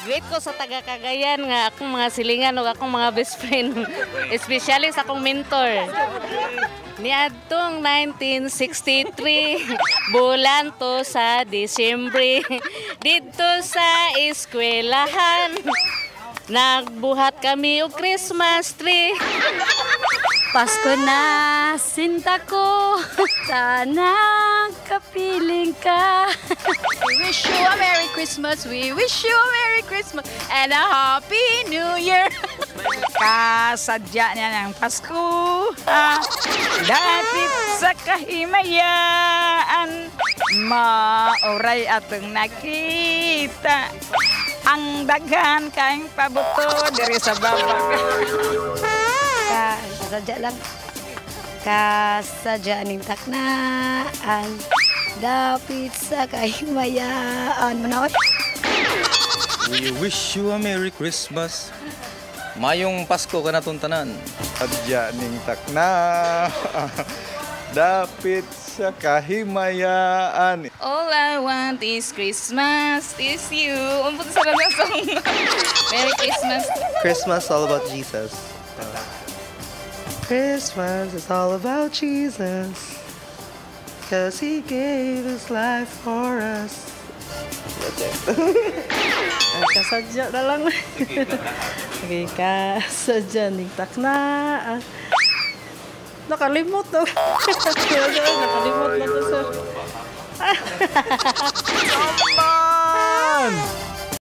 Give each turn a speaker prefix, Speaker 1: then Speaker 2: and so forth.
Speaker 1: Great ko sa taga Cagayan nga akong mga silingan o akong mga best friend. Especially sa akong mentor. Niadtong 1963, bulan to sa Disyembre. Dito sa eskwelahan, nagbuhat kami og Christmas tree.
Speaker 2: Pasko na, sinta ko, sana kapiling ka.
Speaker 3: We wish you a Merry Christmas, we wish you a Merry Christmas, and a Happy New Year.
Speaker 4: Kasadya niya ng Pasko, dapit sa kahimayaan, mauray atong nakita, ang daghan kaing pabuto diri sa baba.
Speaker 2: Kasadya lang. Kasadya ning taknaan. Dapit sa kahimayaan. Manaot.
Speaker 5: We wish you a Merry Christmas. Mayong Pasko ka natong tanan.
Speaker 6: Sadya ning takna. Dapit sa kahimayaan.
Speaker 3: All I want is Christmas, is you. Umpun sa lang song. Merry Christmas.
Speaker 7: Christmas all about Jesus. Christmas is all about Jesus, 'cause He gave His life for us.
Speaker 2: Kasadya na lang. Okay, kasadya ning taknaan. Nakalimot na. Nakalimot na to, sir.
Speaker 6: Come on!